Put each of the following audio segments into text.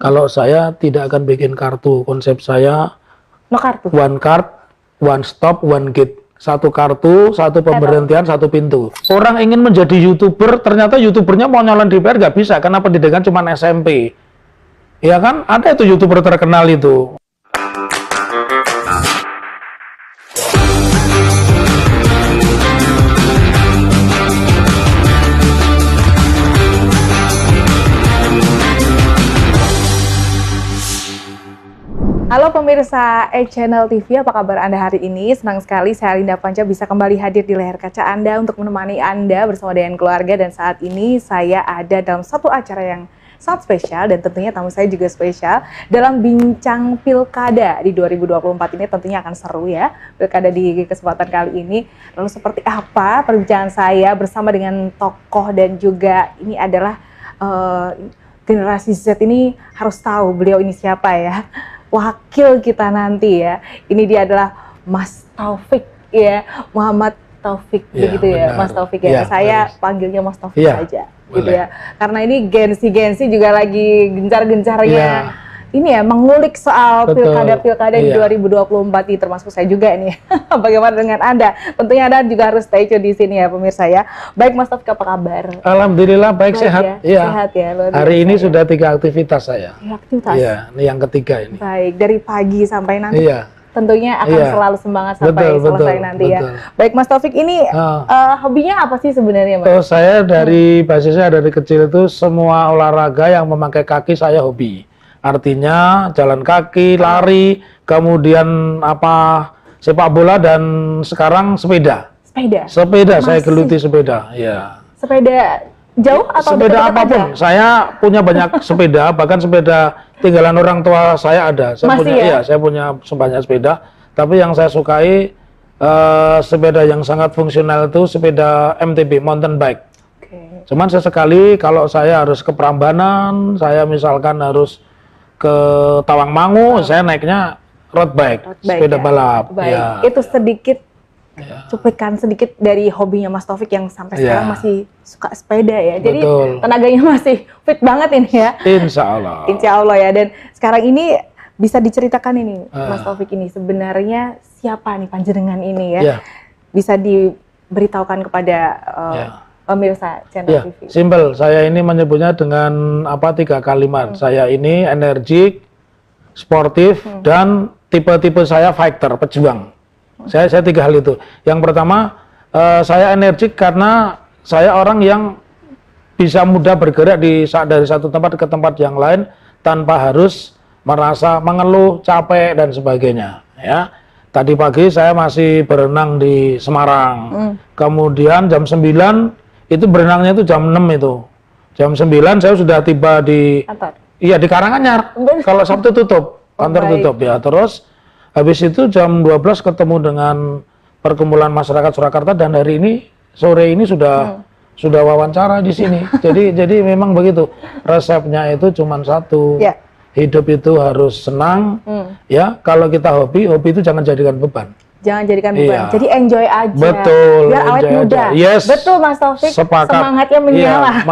Kalau saya tidak akan bikin kartu, konsep saya No kartu. one card, one stop, one gate. Satu kartu, satu pemberhentian, satu pintu. Orang ingin menjadi YouTuber, ternyata YouTubernya mau nyalon DPR nggak bisa, karena pendidikan cuma SMP. Ya kan, ada itu YouTuber terkenal itu. Halo pemirsa E-Channel TV, apa kabar Anda hari ini? Senang sekali saya Arinda Panca bisa kembali hadir di layar kaca Anda untuk menemani Anda bersama dengan keluarga. Dan saat ini saya ada dalam satu acara yang sangat spesial dan tentunya tamu saya juga spesial dalam Bincang Pilkada di 2024 ini. Tentunya akan seru ya Pilkada di kesempatan kali ini. Lalu seperti apa perbincangan saya bersama dengan tokoh dan juga ini adalah generasi Z ini harus tahu beliau ini siapa ya. Wakil kita nanti ya, ini dia adalah Mas Taufik ya, Muhammad Taufik ya, begitu ya, benar. Mas Taufik ya, saya panggilnya Mas Taufik saja, gitu ya, karena ini gensi juga lagi gencar-gencarnya, ini ya mengulik soal pilkada-pilkada di 2024 ini, termasuk saya juga ini. Bagaimana dengan Anda? Tentunya Anda juga harus stay tune di sini ya pemirsa ya. Baik Mas Taufik, apa kabar? Alhamdulillah baik sehat. Ya. Sehat ya. Hari ini sudah 3 aktivitas saya. 3 aktivitas. Iya, ini yang ketiga ini. Baik, dari pagi sampai nanti. Iya. Tentunya akan selalu semangat sampai selesai nanti ya. Baik Mas Taufik, ini hobinya apa sih sebenarnya Mas? Saya dari basisnya dari kecil itu semua olahraga yang memakai kaki saya hobi. Artinya jalan kaki, lari, kemudian sepak bola dan sekarang sepeda. Sepeda saya geluti sepeda, ya. Sepeda jauh atau sepeda apapun? Aja? Saya punya banyak sepeda, bahkan sepeda tinggalan orang tua saya ada. Saya punya sebanyak sepeda. Tapi yang saya sukai sepeda yang sangat fungsional itu sepeda MTB, mountain bike. Cuman sesekali kalau saya harus ke Prambanan, saya misalkan harus ke Tawangmangu, saya naiknya road bike, sepeda balap. Ya. Itu sedikit cuplikan sedikit dari hobinya Mas Taufik yang sampai sekarang masih suka sepeda ya. Jadi tenaganya masih fit banget ini ya. Insya Allah. Insya Allah ya. Dan sekarang ini bisa diceritakan ini Mas Taufik ini sebenarnya siapa nih panjenengan ini ya? Bisa diberitahukan kepada pemirsa channel TV. Simpel. Saya ini menyebutnya dengan 3 kalimat. Saya ini energik, sportif, dan tipe-tipe saya fighter, pejuang. Saya 3 hal itu. Yang pertama, saya energik karena saya orang yang bisa mudah bergerak dari satu tempat ke tempat yang lain tanpa harus merasa mengeluh, capek dan sebagainya. Ya. Tadi pagi saya masih berenang di Semarang. Kemudian jam 9 itu berenangnya itu jam 6 itu. Jam 9 saya sudah tiba di kantor. Iya, di Karanganyar. Kalau Sabtu tutup, kantor tutup ya. Terus habis itu jam 12 ketemu dengan perkumpulan masyarakat Surakarta dan hari ini sore ini sudah wawancara di sini. jadi memang begitu. Resepnya itu cuma satu. Hidup itu harus senang. Ya, kalau kita hobi itu jangan jadikan beban. Jangan jadikan beban, jadi enjoy aja. Betul. Biar awet muda. Yes. Betul Mas Taufik. Sepakat. Semangatnya menyala.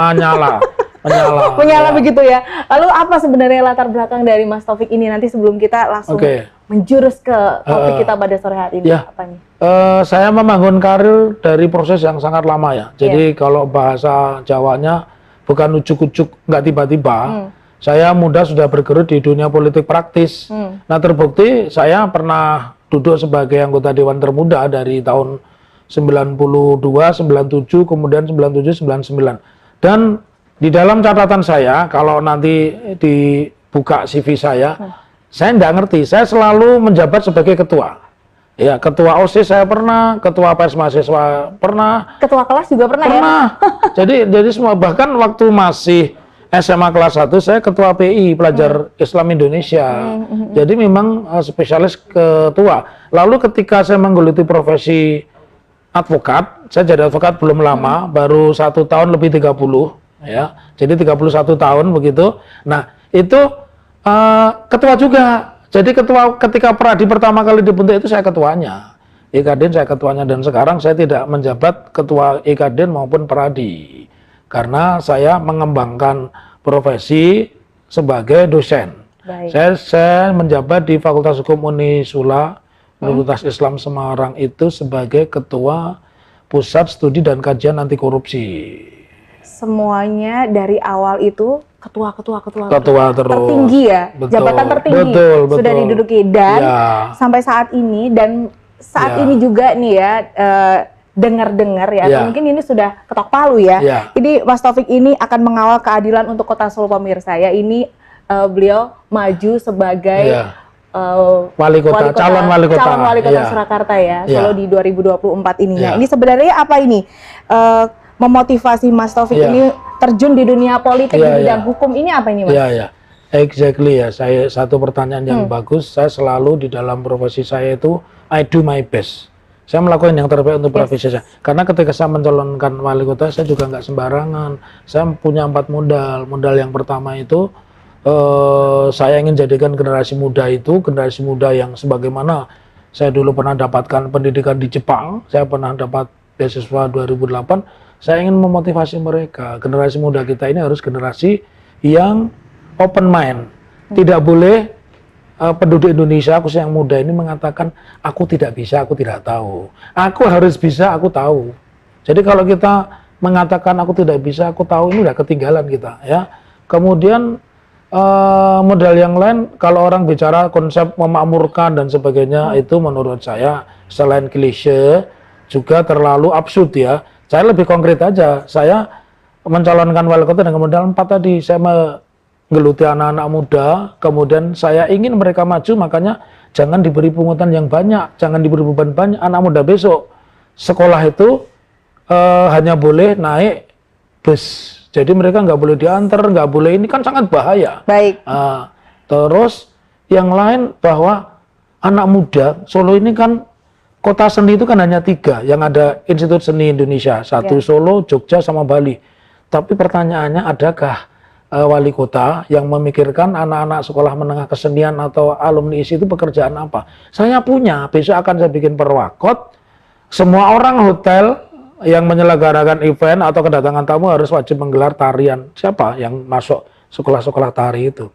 Menyala begitu ya. Lalu apa sebenarnya latar belakang dari Mas Taufik ini? Nanti sebelum kita langsung menjurus ke topik kita pada sore hari ini. Apa nih? Saya membangun karir dari proses yang sangat lama ya. Jadi kalau bahasa Jawanya bukan ujuk-ujuk, nggak tiba-tiba. Saya muda sudah bergelut di dunia politik praktis. Nah terbukti saya pernah duduk sebagai anggota Dewan Termuda dari tahun 92, 97, kemudian 97, 99. Dan di dalam catatan saya, kalau nanti dibuka CV saya nggak ngerti, saya selalu menjabat sebagai ketua. Ya, ketua OSIS saya pernah, ketua pers mahasiswa pernah. Ketua kelas juga pernah ya? Jadi semua, bahkan waktu masih SMA kelas 1 saya ketua PI, pelajar Islam Indonesia. Jadi memang spesialis ketua. Lalu ketika saya menggeluti profesi advokat, saya jadi advokat belum lama, baru 1 tahun lebih 30 ya. Jadi 31 tahun begitu. Nah, itu ketua juga. Jadi ketika Peradi pertama kali dibentuk itu saya ketuanya. Ikadin saya ketuanya dan sekarang saya tidak menjabat ketua Ikadin maupun Peradi. Karena saya mengembangkan profesi sebagai dosen. Baik. Saya menjabat di Fakultas Hukum Unisula, Universitas Islam Semarang itu sebagai Ketua Pusat Studi dan Kajian Anti Korupsi. Semuanya dari awal itu ketua terus. tertinggi ya, Betul. jabatan tertinggi Betul. sudah diduduki dan Ya. sampai saat ini dan saat Ya. ini juga nih ya dengar-dengar ya, Ya. atau mungkin ini sudah ketok palu ya. Ya. Ini Mas Taufik ini akan mengawal keadilan untuk Kota Solo pemirsa ya. Ini beliau maju sebagai Ya. Wali kota, calon wali kota ya. Surakarta ya, Ya. Solo di 2024 ini. Ya. Nah, ini sebenarnya apa ini? Memotivasi Mas Taufik Ya. ini terjun di dunia politik Ya, di bidang ya. hukum ini apa ini, Mas? Ya. Exactly ya. Saya satu pertanyaan yang bagus. Saya selalu di dalam profesi saya itu I do my best. Saya melakukan yang terbaik untuk profesi saya. Karena ketika saya mencalonkan wali kota, saya juga nggak sembarangan. Saya punya 4 modal. Modal yang pertama itu saya ingin jadikan generasi muda itu generasi muda yang sebagaimana saya dulu pernah dapatkan pendidikan di Jepang. Saya pernah dapat beasiswa 2008. Saya ingin memotivasi mereka. Generasi muda kita ini harus generasi yang open mind. Tidak boleh penduduk Indonesia, khususnya yang muda ini mengatakan, aku tidak bisa, aku tidak tahu. Aku harus bisa, aku tahu. Jadi kalau kita mengatakan aku tidak bisa, aku tahu, ini udah ketinggalan kita. Ya. Kemudian modal yang lain, kalau orang bicara konsep memakmurkan dan sebagainya, itu menurut saya selain klise, juga terlalu absurd ya. Saya lebih konkret aja. Saya mencalonkan wali kota dengan modal 4 tadi. Saya menggeluti anak-anak muda, kemudian saya ingin mereka maju, makanya jangan diberi pungutan yang banyak, jangan diberi beban banyak. Anak muda besok sekolah itu hanya boleh naik bus, jadi mereka nggak boleh diantar, nggak boleh, ini kan sangat bahaya. Baik. Terus yang lain bahwa anak muda Solo ini kan kota seni itu kan hanya 3 yang ada Institut Seni Indonesia, 1 Solo, Jogja, sama Bali. Tapi pertanyaannya, adakah wali kota yang memikirkan anak-anak sekolah menengah kesenian atau alumni ISI itu pekerjaan apa? Saya punya, besok akan saya bikin perwakot, semua orang hotel yang menyelenggarakan event atau kedatangan tamu harus wajib menggelar tarian. Siapa yang masuk sekolah-sekolah tari itu?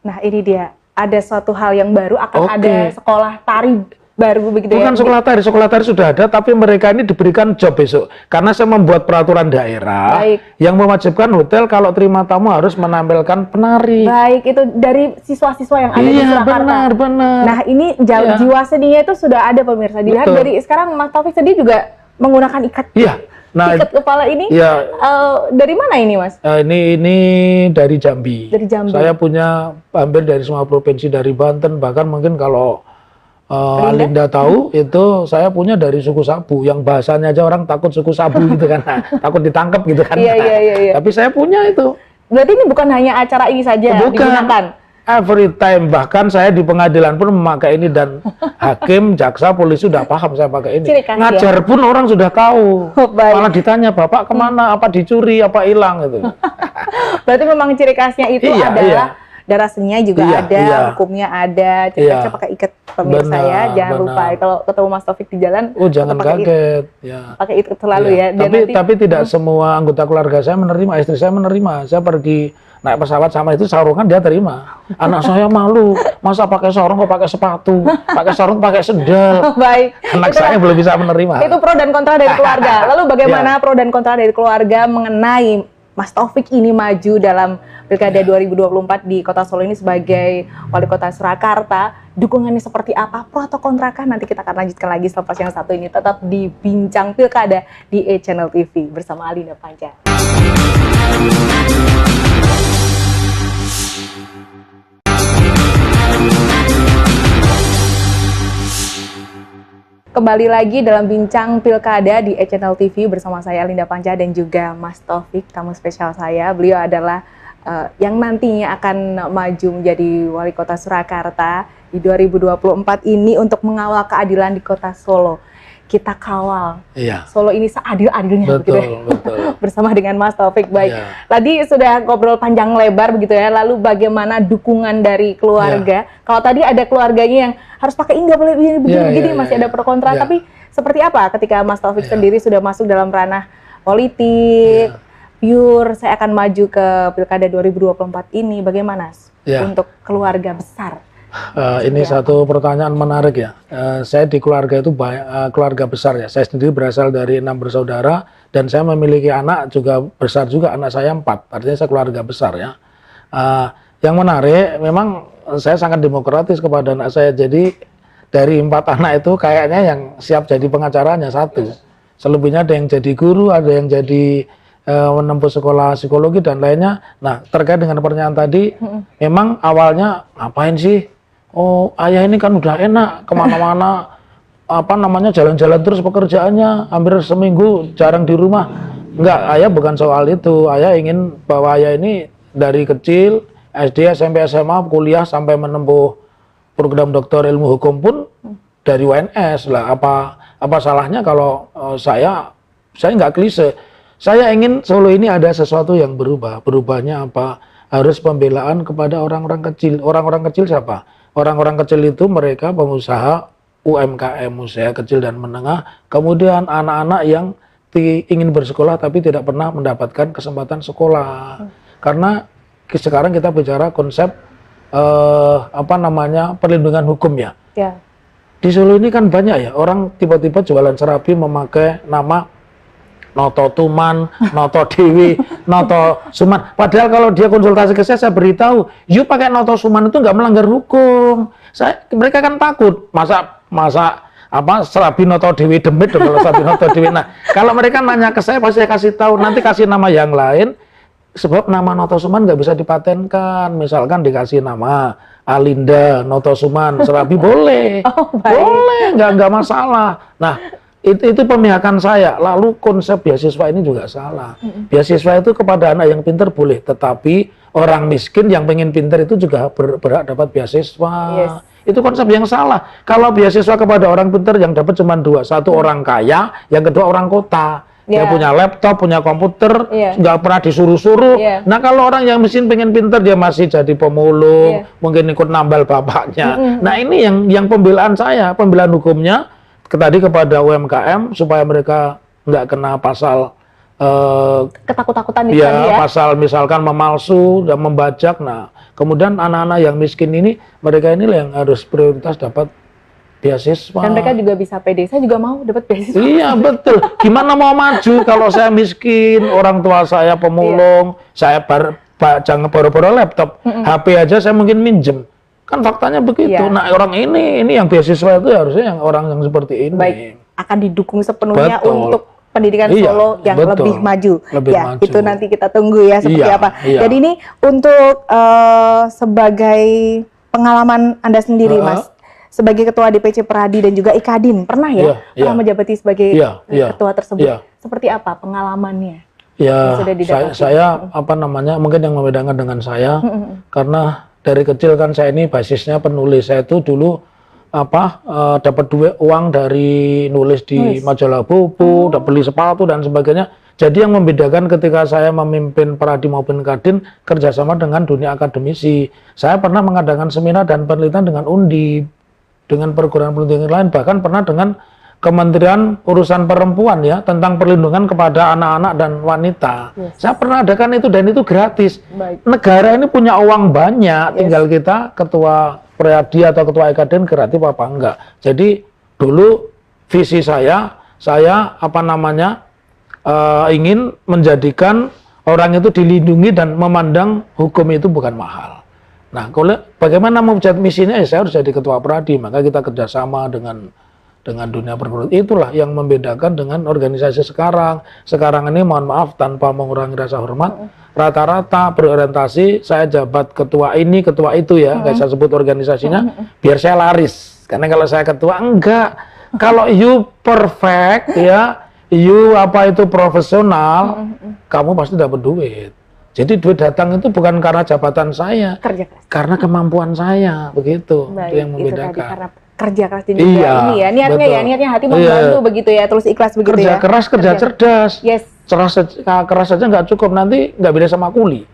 Nah, ini dia. Ada suatu hal yang baru, akan Oke. ada sekolah tari baru begitu Bukan ya? sekolah tari sudah ada, tapi mereka ini diberikan job besok. Karena saya membuat peraturan daerah Baik. yang mewajibkan hotel kalau terima tamu harus menampilkan penari. Baik, itu dari siswa-siswa yang ada di Iya, Surakarta. benar. Nah, ini Iya. jiwa seninya itu sudah ada pemirsa. Dilihat Betul. dari sekarang Mas Taufik sendiri juga menggunakan Iya. Nah, ikat kepala ini. iya. Dari mana ini, Mas? Ini dari Jambi. Dari Jambi. Saya punya hampir dari semua provinsi, dari Banten, bahkan mungkin kalau Alinda tahu itu saya punya dari suku Sabu, yang bahasanya aja orang takut suku Sabu gitu kan, takut ditangkap gitu kan. Iya. Tapi saya punya itu. Berarti ini bukan hanya acara ini saja Bukan. digunakan. Every time, bahkan saya di pengadilan pun memakai ini dan hakim, jaksa, polisi sudah paham saya pakai ini. Ciri khas, Ngajar pun orang sudah tahu. Oh, baik. Malah ditanya, Bapak kemana? Apa dicuri? Apa hilang? Gitu. Berarti memang ciri khasnya itu Iya, adalah darah seninya juga Iya, ada, iya. hukumnya ada, ciri Iya. khasnya pakai ikat pemirsa ya. Benar, Jangan lupa benar. kalau ketemu Mas Taufik di jalan, Oh, jangan pakai kaget. Ya. pakai ikat selalu Iya. ya. Dan Tapi tidak semua anggota keluarga saya menerima, istri saya menerima. Saya pergi naik pesawat sama itu sarungan dia terima. Anak saya malu, masa pakai sarung kok pakai sepatu, pakai sarung pakai sendal. baik. Anak Itulah- saya belum bisa menerima. Itu pro dan kontra dari keluarga. Lalu bagaimana Ya. pro dan kontra dari keluarga mengenai Mas Taufik ini maju dalam Pilkada 2024 di Kota Solo ini sebagai Wali Kota Surakarta? Dukungannya seperti apa? Pro atau kontra kah? Nanti kita akan lanjutkan lagi selepas yang satu ini. Tetap di Bincang Pilkada di E-Channel TV bersama Alinda Panca. Kembali lagi dalam Bincang Pilkada di E-Channel TV bersama saya Alinda Panca dan juga Mas Taufik, tamu spesial saya. Beliau adalah yang nantinya akan maju menjadi Wali Kota Surakarta di 2024 ini untuk mengawal keadilan di Kota Solo. Kita kawal Iya. Solo ini seadil-adilnya begitu ya. Betul. Bersama dengan Mas Taufik. Baik. Iya. Tadi sudah ngobrol panjang lebar begitu ya. Lalu bagaimana dukungan dari keluarga? Kalau tadi ada keluarganya yang harus pakai ini nggak boleh begini, Iya, masih iya, ada pro kontra. iya. Tapi seperti apa ketika Mas Taufik Iya. sendiri sudah masuk dalam ranah politik, Iya. pure saya akan maju ke Pilkada 2024 ini, bagaimana Ya. untuk keluarga besar? Ini satu pertanyaan menarik ya. Saya di keluarga itu keluarga besar ya. Saya sendiri berasal dari 6 bersaudara dan saya memiliki anak juga besar juga. Anak saya 4, artinya saya keluarga besar ya. Yang menarik, memang saya sangat demokratis kepada anak saya. Jadi dari 4 anak itu kayaknya yang siap jadi pengacaranya 1. Selebihnya ada yang jadi guru, ada yang jadi menempuh sekolah psikologi dan lainnya. Nah, terkait dengan pertanyaan tadi, memang awalnya ngapain sih? Oh, ayah ini kan udah enak kemana-mana, jalan-jalan terus pekerjaannya, hampir seminggu jarang di rumah. Enggak, ayah bukan soal itu. Ayah ingin bahwa ayah ini dari kecil, SD, SMP, SMA, kuliah sampai menempuh program doktor ilmu hukum pun dari UNS lah. Apa salahnya kalau saya nggak klise. Saya ingin Solo ini ada sesuatu yang berubah. Berubahnya apa? Harus pembelaan kepada orang-orang kecil. Orang-orang kecil siapa? Orang-orang kecil itu mereka pengusaha UMKM, usaha kecil dan menengah. Kemudian anak-anak yang ingin bersekolah tapi tidak pernah mendapatkan kesempatan sekolah. Karena sekarang kita bicara konsep perlindungan hukum ya. Ya. Di Solo ini kan banyak ya orang tiba-tiba jualan serabi memakai nama Noto Tuman, Noto Dewi, Noto Suman. Padahal kalau dia konsultasi ke saya beritahu, you pakai Noto Suman itu nggak melanggar hukum. Mereka kan takut, masa serabi Noto Dewi demit dong kalau serabi Noto Dewi. Nah, kalau mereka nanya ke saya pasti saya kasih tahu, nanti kasih nama yang lain. Sebab nama Noto Suman nggak bisa dipatenkan. Misalkan dikasih nama Alinda Noto Suman Serabi boleh, boleh, nggak masalah. Nah, itu pemihakan saya. Lalu konsep beasiswa ini juga salah. Beasiswa itu kepada anak yang pintar boleh, tetapi orang miskin yang pengen pintar itu juga berhak dapat beasiswa. Yes. Itu konsep yang salah. Kalau beasiswa kepada orang pintar yang dapat cuma 2, satu orang kaya, yang kedua orang kota. Dia punya laptop, punya komputer, nggak pernah disuruh-suruh. Nah, kalau orang yang miskin pengen pinter, dia masih jadi pemulung, mungkin ikut nambal bapaknya. Nah, ini yang pembelaan saya, pembelaan hukumnya tadi kepada UMKM supaya mereka nggak kena pasal ketakut-takutan itu tadi ya. Pasal misalkan memalsu dan membajak. Nah, kemudian anak-anak yang miskin ini, mereka ini yang harus prioritas dapat beasiswa. Dan mereka juga bisa pede. Saya juga mau dapat beasiswa. Iya, betul. Gimana mau maju kalau saya miskin, orang tua saya pemulung, saya jangan baru-baru laptop, HP aja saya mungkin minjem. Kan faktanya begitu. Nah, orang ini yang beasiswa itu harusnya yang orang yang seperti ini. Baik, akan didukung sepenuhnya untuk pendidikan Solo yang lebih maju. Maju. Itu nanti kita tunggu ya seperti apa. Jadi ini untuk sebagai pengalaman Anda sendiri, Mas. Sebagai ketua DPC Peradi dan juga Ikadin, pernah pernah menjabati sebagai ketua tersebut. Seperti apa pengalamannya? Ya, saya mungkin yang membedakan dengan saya, karena dari kecil kan saya ini basisnya penulis. Saya itu dulu dapat uang dari nulis di majalah Bobo, beli sepatu dan sebagainya. Jadi yang membedakan ketika saya memimpin Peradi maupun Kadin kerjasama dengan dunia akademisi. Saya pernah mengadakan seminar dan penelitian dengan Undip, dengan perguruan pendidikan lain, bahkan pernah dengan Kementerian Urusan Perempuan ya, tentang perlindungan kepada anak-anak dan wanita. Saya pernah adakan itu dan itu gratis. Negara ini punya uang banyak, tinggal kita ketua Peradi atau ketua Ikadin kreatif apa enggak. Jadi dulu visi saya ingin menjadikan orang itu dilindungi dan memandang hukum itu bukan mahal. Nah, kalau bagaimana membuat misinya, saya harus jadi ketua Peradi, maka kita kerjasama dengan dunia perguruan. Itulah yang membedakan dengan organisasi sekarang. Sekarang ini mohon maaf tanpa mengurangi rasa hormat, rata-rata berorientasi saya jabat ketua ini, ketua itu ya, nggak saya sebut organisasinya, biar saya laris. Karena kalau saya ketua enggak, kalau you perfect ya, you profesional, kamu pasti dapat duit. Jadi duit datang itu bukan karena jabatan saya, karena kemampuan saya, begitu. Itu yang membedakan. Itu tadi, karena kerja keras dan juga ini ya, niatnya hati membantu begitu ya, terus ikhlas begitu kerja keras, kerja cerdas. Keras saja nggak cukup, nanti nggak beda sama kuli.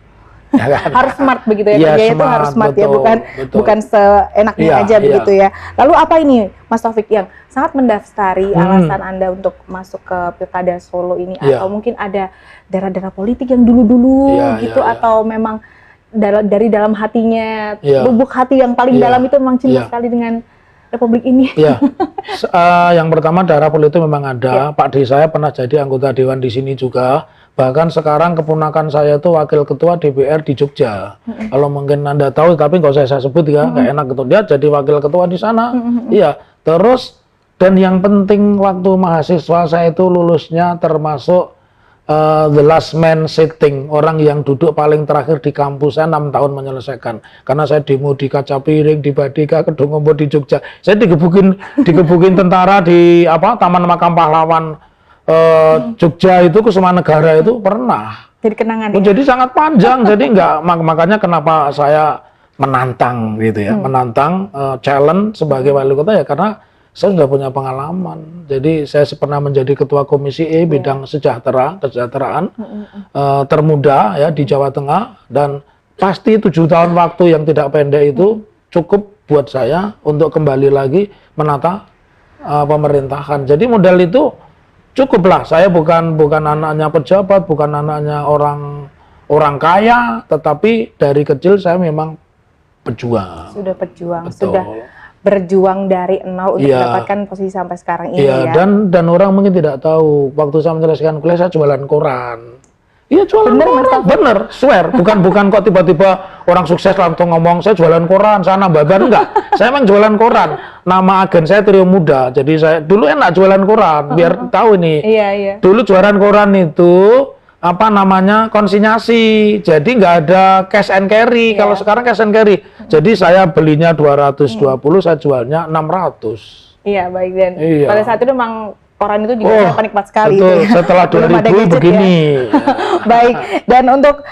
Ya kan? Harus smart begitu ya, Iya, kerjanya itu smart, harus smart ya, betul, betul. bukan seenaknya Iya, aja iya. begitu ya. Lalu apa ini Mas Taufik yang sangat mendaftar alasan Anda untuk masuk ke Pilkada Solo ini? Iya. Atau mungkin ada darah-darah politik yang dulu-dulu Iya, gitu, iya, iya. atau memang dari dalam hatinya, Iya. lubuk hati yang paling Iya. dalam itu memang cinta Iya. sekali dengan Republik ini? Iya, yang pertama darah politik memang ada. Pak D saya pernah jadi anggota dewan di sini juga. Bahkan sekarang keponakan saya itu wakil ketua DPR di Jogja. Kalau mungkin Anda tahu, tapi nggak usah saya sebut ya, nggak enak gitu. Dia jadi wakil ketua di sana. Iya, terus dan yang penting waktu mahasiswa saya itu lulusnya termasuk the last man sitting, orang yang duduk paling terakhir di kampus. Saya 6 tahun menyelesaikan, karena saya demo di Kaca Piring, di Badika, Kedungombo di Jogja. Saya digebukin tentara di Taman Makam Pahlawan Jogja itu, Kusumanegara itu pernah. Jadi kenangan ya? Jadi sangat panjang. Jadi makanya kenapa saya menantang gitu ya, menantang challenge sebagai wali kota ya karena saya sudah punya pengalaman. Jadi saya pernah menjadi ketua komisi E bidang kesejahteraan termuda ya di Jawa Tengah, dan pasti 7 tahun waktu yang tidak pendek itu cukup buat saya untuk kembali lagi menata pemerintahan. Jadi modal itu cukuplah. Saya bukan anaknya pejabat, bukan anaknya orang kaya, tetapi dari kecil saya memang pejuang. Sudah pejuang, Betul. sudah berjuang dari nol untuk mendapatkan posisi sampai sekarang ini ya. Dan orang mungkin tidak tahu, waktu saya menyelesaikan kuliah saya jualan koran. Iya, jualan koran. Bener, swear. Bukan kok tiba-tiba orang sukses langsung ngomong saya jualan koran sana babar, enggak. Saya emang jualan koran. Nama agen saya Trio Muda. Jadi saya dulu enak jualan koran, biar tahu ini. Iya. Dulu jualan koran itu konsinyasi. Jadi nggak ada cash and carry. Kalau sekarang cash and carry. Jadi saya belinya 220, saya jualnya 600. Iya, baik. Dan pada saat itu memang koran itu juga saya penikmat sekali. Betul. Itu ya. Setelah 2000 begini. Ya. Baik. Dan untuk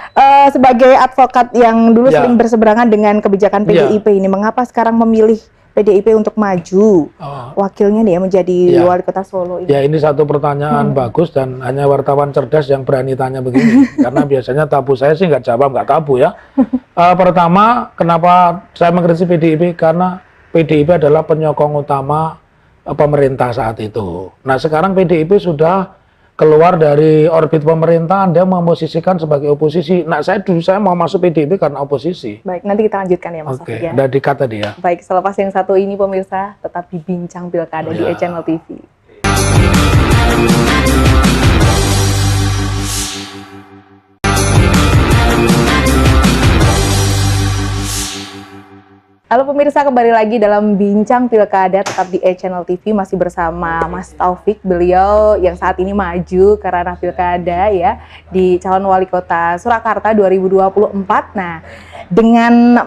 sebagai advokat yang dulu sering berseberangan dengan kebijakan PDIP ini, mengapa sekarang memilih PDIP untuk maju wakilnya nih ya menjadi wali kota Solo ini? Ya, ini satu pertanyaan bagus, dan hanya wartawan cerdas yang berani tanya begini. Karena biasanya tabu saya sih nggak jawab, nggak tabu ya. Pertama, kenapa saya mengkritisi PDIP? Karena PDIP adalah penyokong utama pemerintah saat itu. Nah, sekarang PDIP sudah keluar dari orbit pemerintahan, dia memposisikan sebagai oposisi. Nah, saya mau masuk PDIP karena oposisi. Baik, nanti kita lanjutkan ya Mas Taufik ya. Udah dikat tadi ya. Baik, selepas yang satu ini pemirsa tetap dibincang Pilkada di E-Channel TV. Halo pemirsa, kembali lagi dalam Bincang Pilkada tetap di E-Channel TV, masih bersama Mas Taufik, beliau yang saat ini maju ke ranah Pilkada ya di calon wali kota Surakarta 2024. Nah, dengan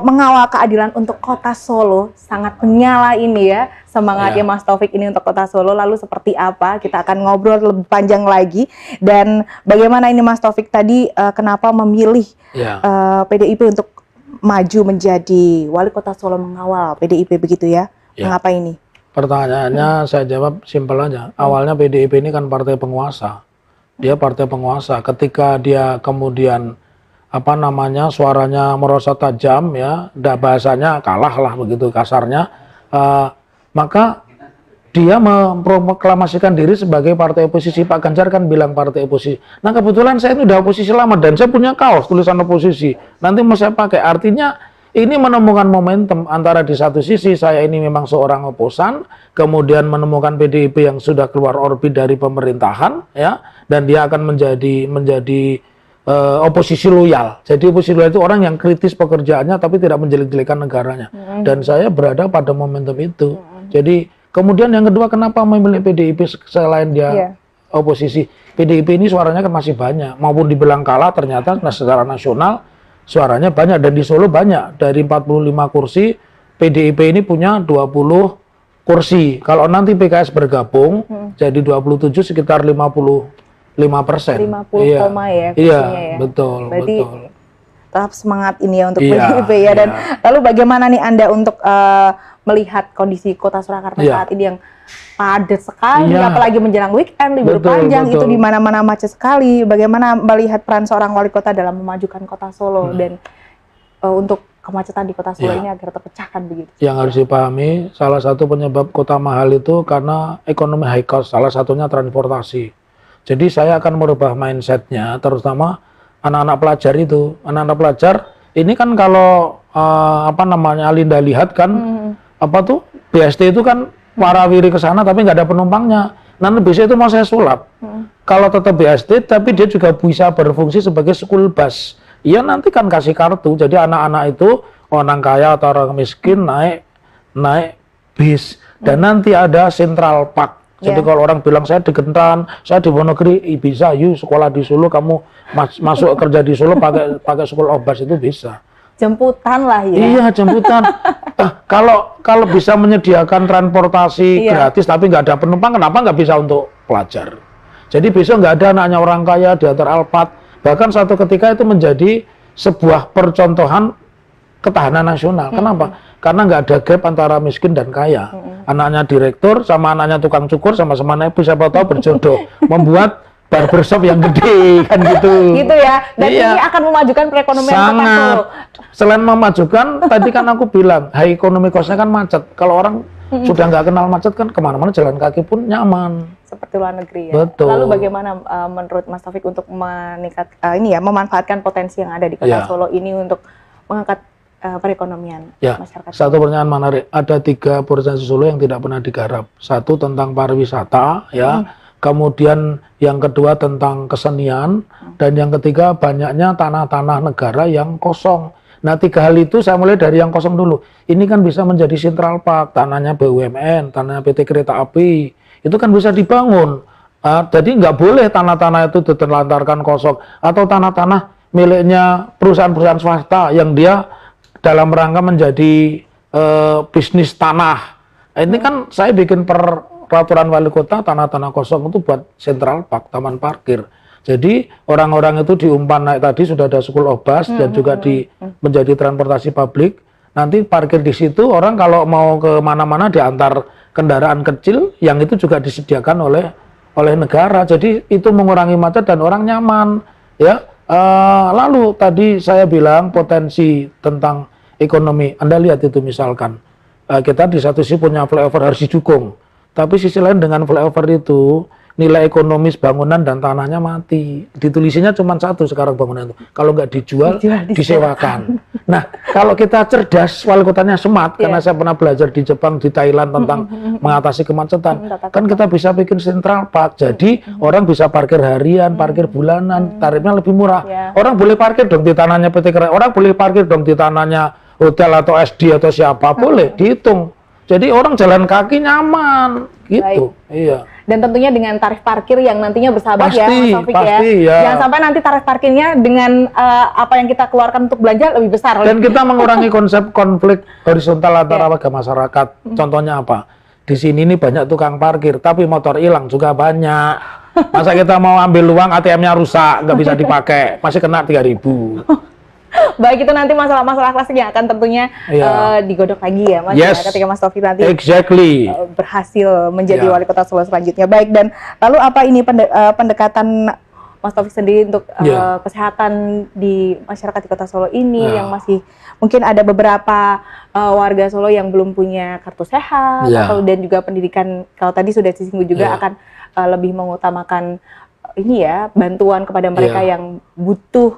mengawal keadilan untuk kota Solo, sangat menyala ini ya semangatnya Mas Taufik ini untuk kota Solo. Lalu seperti apa? Kita akan ngobrol lebih panjang lagi, dan bagaimana ini Mas Taufik tadi kenapa memilih PDIP untuk maju menjadi wali kota Solo, mengawal PDIP begitu ya? Mengapa ini? Pertanyaannya saya jawab simpel aja. Awalnya PDIP ini kan partai penguasa. Dia partai penguasa. Ketika dia kemudian suaranya merosot tajam ya, bahasanya kalah lah begitu kasarnya, maka dia memproklamasikan diri sebagai partai oposisi. Pak Ganjar kan bilang partai oposisi. Nah, kebetulan saya ini udah oposisi lama dan saya punya kaos tulisan oposisi. Nanti mau saya pakai. Artinya ini menemukan momentum antara di satu sisi saya ini memang seorang oposan, kemudian menemukan PDIP yang sudah keluar orbit dari pemerintahan ya, dan dia akan menjadi oposisi loyal. Jadi oposisi loyal itu orang yang kritis pekerjaannya tapi tidak menjelek-jelekan negaranya. Dan saya berada pada momentum itu. Jadi kemudian yang kedua, kenapa memilih PDIP selain dia oposisi? PDIP ini suaranya kan masih banyak, maupun dibilang kalah ternyata secara nasional suaranya banyak, dan di Solo banyak. Dari 45 kursi, PDIP ini punya 20 kursi. Kalau nanti PKS bergabung jadi 27, sekitar 55%. 50 koma ya kursinya ya. Betul, berarti betul. tetap semangat ini ya untuk Iya, PDIP ya. Dan iya. lalu bagaimana nih Anda untuk melihat kondisi Kota Surakarta Iya. saat ini yang padat sekali, Iya. apalagi menjelang weekend, libur Betul, panjang, itu betul. di mana-mana macet sekali. Bagaimana melihat peran seorang wali kota dalam memajukan Kota Solo dan untuk kemacetan di Kota Solo Iya. ini agar terpecahkan begitu? Yang harus dipahami, salah satu penyebab kota mahal itu karena ekonomi high cost, salah satunya transportasi. Jadi saya akan merubah mindsetnya, terutama anak-anak pelajar itu. Anak-anak pelajar ini kan kalau Linda lihat kan, BST itu kan warawiri ke sana tapi nggak ada penumpangnya. Nanti BST itu mau saya sulap. Kalau tetap BST, tapi dia juga bisa berfungsi sebagai school bus. Iya nanti kan kasih kartu, jadi anak-anak itu orang kaya atau orang miskin naik bis, dan nanti ada Central Park. Jadi kalau orang bilang saya di Gentan, saya di Wonogiri, bisa, yuk sekolah di Solo, kamu masuk kerja di Solo pakai school of bus itu bisa. Jemputan lah ya. Iya jemputan. Kalau bisa menyediakan transportasi gratis tapi nggak ada penumpang, kenapa nggak bisa untuk pelajar? Jadi besok nggak ada anaknya orang kaya diantar Alphard. Bahkan satu ketika itu menjadi sebuah percontohan ketahanan nasional. Kenapa? Karena nggak ada gap antara miskin dan kaya. Anaknya direktur sama anaknya tukang cukur sama-sama naik bis, siapa tahu berjodoh. Membuat barbershop yang gede kan gitu. Gitu ya. Dan ini akan memajukan perekonomian Kota Solo. Selain memajukan, tadi kan aku bilang high economic cost-nya kan macet. Kalau orang sudah nggak kenal macet kan kemana-mana jalan kaki pun nyaman. Seperti luar negeri ya. Betul. Lalu bagaimana menurut Mas Taufik untuk memanfaatkan potensi yang ada di Kota Solo ini untuk mengangkat perekonomian masyarakat? Satu pertanyaan menarik. Ada 3 potensi Solo yang tidak pernah digarap. Satu tentang pariwisata, kemudian yang kedua tentang kesenian, dan yang ketiga banyaknya tanah-tanah negara yang kosong. Nah 3 hal itu saya mulai dari yang kosong dulu. Ini kan bisa menjadi Central Park, tanahnya BUMN, tanahnya PT Kereta Api, itu kan bisa dibangun. Jadi nggak boleh tanah-tanah itu ditelantarkan kosong, atau tanah-tanah miliknya perusahaan-perusahaan swasta yang dia dalam rangka menjadi bisnis tanah. Ini kan saya bikin peraturan wali kota, tanah-tanah kosong itu buat Central Park, taman parkir. Jadi orang-orang itu diumpan naik tadi sudah ada school of bus dan juga menjadi transportasi publik. Nanti parkir di situ, orang kalau mau ke mana-mana diantar kendaraan kecil yang itu juga disediakan oleh negara. Jadi itu mengurangi macet dan orang nyaman. Ya. Lalu tadi saya bilang potensi tentang ekonomi. Anda lihat itu misalkan kita di satu sisi punya flyover harus didukung. Tapi sisi lain dengan flyover itu nilai ekonomis bangunan dan tanahnya mati. Ditulisinnya cuma satu sekarang bangunan itu. Kalau nggak dijual, disewakan. Nah, kalau kita cerdas, wali kotanya smart, karena saya pernah belajar di Jepang, di Thailand tentang mengatasi kemacetan. Kan kita bisa bikin Central Park. Jadi orang bisa parkir harian, parkir bulanan, tarifnya lebih murah. Orang boleh parkir dong di tanahnya PT Kereta. Orang boleh parkir dong di tanahnya hotel atau SD atau siapa. Boleh, dihitung. Jadi orang jalan kaki nyaman, gitu. Iya. Dan tentunya dengan tarif parkir yang nantinya bersahabat Pasti, ya Mas Taufik ya. Jangan sampai nanti tarif parkirnya dengan apa yang kita keluarkan untuk belanja lebih besar. Dan kita mengurangi konsep konflik horizontal antara warga masyarakat. Contohnya apa? Di sini nih banyak tukang parkir, tapi motor hilang juga banyak. Masa kita mau ambil uang, ATM-nya rusak, nggak bisa dipakai, masih kena 3.000. Baik, itu nanti masalah-masalah klasik yang akan tentunya digodok lagi ya Mas, ketika Mas Taufik nanti berhasil menjadi wali kota Solo selanjutnya. Baik, dan lalu apa ini pendekatan Mas Taufik sendiri untuk kesehatan di masyarakat di Kota Solo ini yang masih mungkin ada beberapa warga Solo yang belum punya kartu sehat dan juga pendidikan, kalau tadi sudah disinggung juga akan lebih mengutamakan ini ya, bantuan kepada mereka yang butuh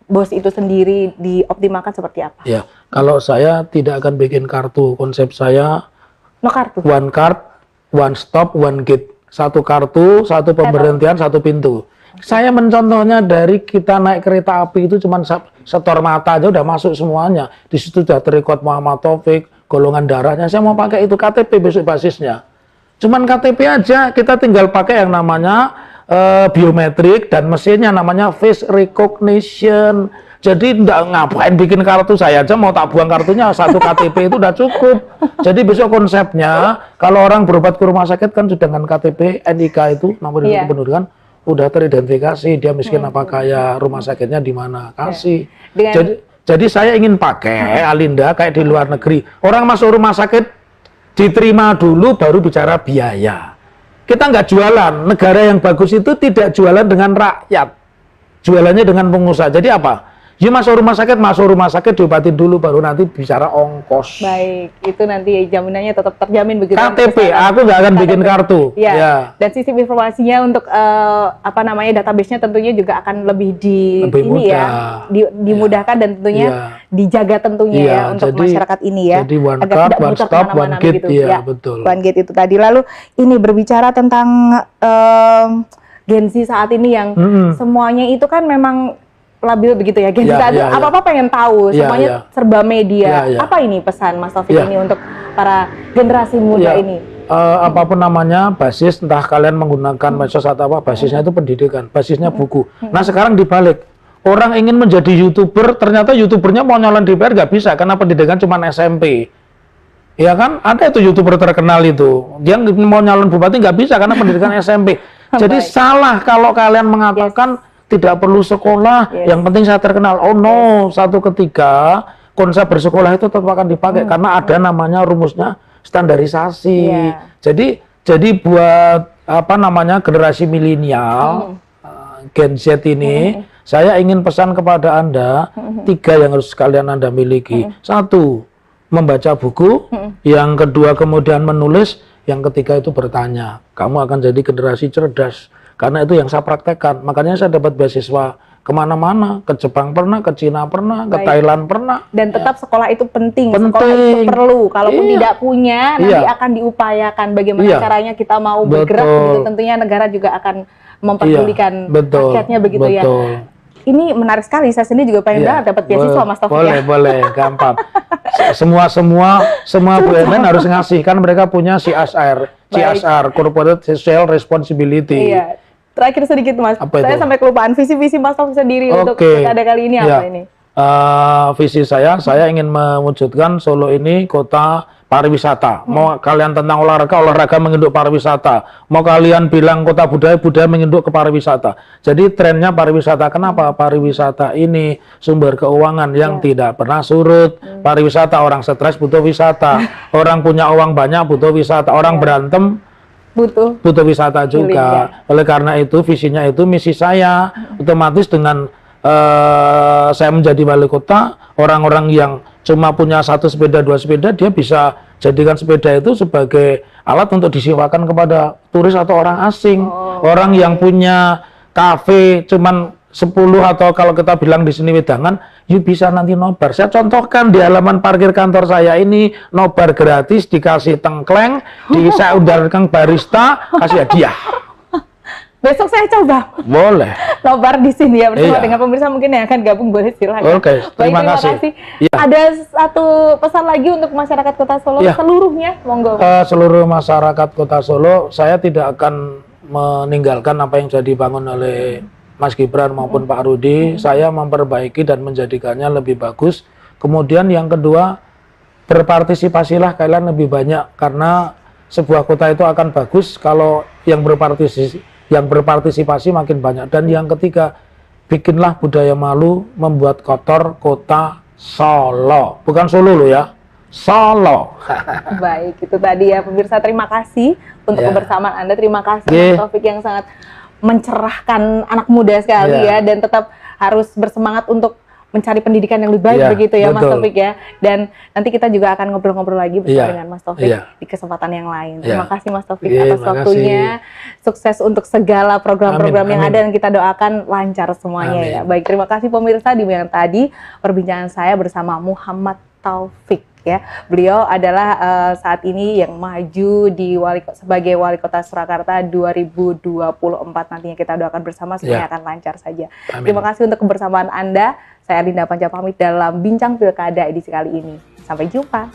bos itu sendiri dioptimalkan seperti apa? Ya, kalau saya tidak akan bikin kartu. Konsep saya no kartu. One card, one stop, one gate. Satu kartu, satu pemberhentian, satu pintu. Saya mencontohnya dari kita naik kereta api itu cuma setor mata aja udah masuk semuanya. Di situ sudah terikot Muhammad Taufik, golongan darahnya. Saya mau pakai itu KTP besok basisnya. Cuman KTP aja, kita tinggal pakai yang namanya biometrik dan mesinnya namanya face recognition. Jadi enggak ngapain bikin kartu, saya aja mau tak buang kartunya, satu KTP itu udah cukup. Jadi besok konsepnya kalau orang berobat ke rumah sakit kan sudah dengan KTP, NIK itu nomor induk kependudukan, udah teridentifikasi dia miskin apa kaya, rumah sakitnya di mana, kasih. Dengan- Jadi saya ingin pakai Alinda kayak di luar negeri. Orang masuk rumah sakit diterima dulu baru bicara biaya. Kita nggak jualan. Negara yang bagus itu tidak jualan dengan rakyat. Jualannya dengan pengusaha. Jadi apa? Ya masuk rumah sakit diobatin dulu baru nanti bicara ongkos. Baik, itu nanti jaminannya tetap terjamin begitu. KTP, aku nggak akan bikin kartu. Ya. Ya. Dan sistem informasinya untuk database-nya tentunya juga akan lebih Lebih ini ya, mudah. dimudahkan dan tentunya dijaga tentunya ya untuk masyarakat ini ya. Jadi one agar card, tidak one bocor stop, kemana-mana one gate, begitu. ya, betul. One gate itu tadi. Lalu ini berbicara tentang Gen Z saat ini yang semuanya itu kan memang labil begitu ya, Gen Z saat itu apa-apa pengen tahu, semuanya serba media. Apa ini pesan Mas Taufik ini untuk para generasi muda ini? Apapun namanya, basis entah kalian menggunakan medsos atau apa, basisnya itu pendidikan, basisnya buku. Nah sekarang dibalik, orang ingin menjadi YouTuber, ternyata YouTubernya mau nyalon DPR nggak bisa karena pendidikan cuma SMP. Ya kan, ada itu YouTuber terkenal itu, dia mau nyalon bupati nggak bisa karena pendidikan SMP. Jadi salah kalau kalian mengatakan tidak perlu sekolah, yang penting saya terkenal. Oh no, satu ketika konsep bersekolah itu tetap akan dipakai karena ada namanya rumusnya standarisasi. Jadi buat generasi milenial, Gen Z ini, saya ingin pesan kepada Anda 3 yang harus kalian Anda miliki. 1, membaca buku, yang kedua kemudian menulis, yang ketiga itu bertanya. Kamu akan jadi generasi cerdas. Karena itu yang saya praktekkan. Makanya saya dapat beasiswa kemana-mana. Ke Jepang pernah, ke Cina pernah, ke Thailand pernah. Dan tetap sekolah itu penting. Sekolah itu perlu. Kalaupun tidak punya, nanti akan diupayakan. Bagaimana caranya kita mau bergerak. Begitu. Tentunya negara juga akan memperdulikan rakyatnya begitu ya. Ini menarik sekali. Saya sendiri juga pengen banget dapat beasiswa, Mas Taufik. Boleh, gampang. Semua BUMN harus ngasih, kan mereka punya CSR, Corporate Social Responsibility. Iya. Terakhir sedikit Mas, saya sampai kelupaan visi-visi Mas Taufik sendiri untuk pilkada kali ini apa ini? Visi saya ingin mewujudkan Solo ini kota pariwisata. Mau kalian tentang olahraga menginduk pariwisata. Mau kalian bilang kota budaya menginduk ke pariwisata. Jadi trennya pariwisata. Kenapa? Pariwisata ini sumber keuangan yang tidak pernah surut. Pariwisata, orang stres butuh wisata. Orang punya uang banyak butuh wisata. Orang berantem butuh wisata juga. Oleh karena itu visinya itu misi saya. Otomatis dengan saya menjadi wali kota, orang-orang yang cuma punya 1 sepeda, 2 sepeda, dia bisa jadikan sepeda itu sebagai alat untuk disewakan kepada turis atau orang asing. Orang yang punya kafe cuman 10 atau kalau kita bilang di sini wedangan, you bisa nanti nobar. Saya contohkan di halaman parkir kantor saya ini, nobar gratis, dikasih tengkleng, saya undangkan barista, kasih hadiah. Besok saya coba. Boleh. Nobar di sini ya bersama dengan pemirsa mungkin yang akan gabung, boleh silakan. Terima kasih. Ada satu pesan lagi untuk masyarakat Kota Solo seluruhnya, monggo. Seluruh masyarakat Kota Solo, saya tidak akan meninggalkan apa yang sudah dibangun oleh Mas Gibran maupun Pak Rudi. Saya memperbaiki dan menjadikannya lebih bagus. Kemudian yang kedua, berpartisipasilah kalian lebih banyak karena sebuah kota itu akan bagus kalau yang berpartisipasi makin banyak. Dan yang ketiga, bikinlah budaya malu membuat kotor kota Solo. Bukan Solo loh ya, Solo. Baik, itu tadi ya pemirsa. Terima kasih untuk kebersamaan Anda. Terima kasih Mas Taufik yang sangat mencerahkan anak muda sekali ya. Dan tetap harus bersemangat untuk mencari pendidikan yang lebih baik begitu ya, betul. Mas Taufik ya. Dan nanti kita juga akan ngobrol-ngobrol lagi bersama dengan Mas Taufik di kesempatan yang lain. Terima kasih Mas Taufik atas waktunya. Sukses untuk segala program-program yang ada dan kita doakan lancar semuanya ya. Baik, terima kasih pemirsa. Di yang tadi perbincangan saya bersama Muhammad Taufik ya. Beliau adalah saat ini yang maju di sebagai Wali Kota Surakarta 2024. Nantinya kita doakan bersama semuanya akan lancar saja. Terima kasih untuk kebersamaan Anda. Saya Alinda Panca pamit dalam Bincang Pilkada edisi kali ini. Sampai jumpa.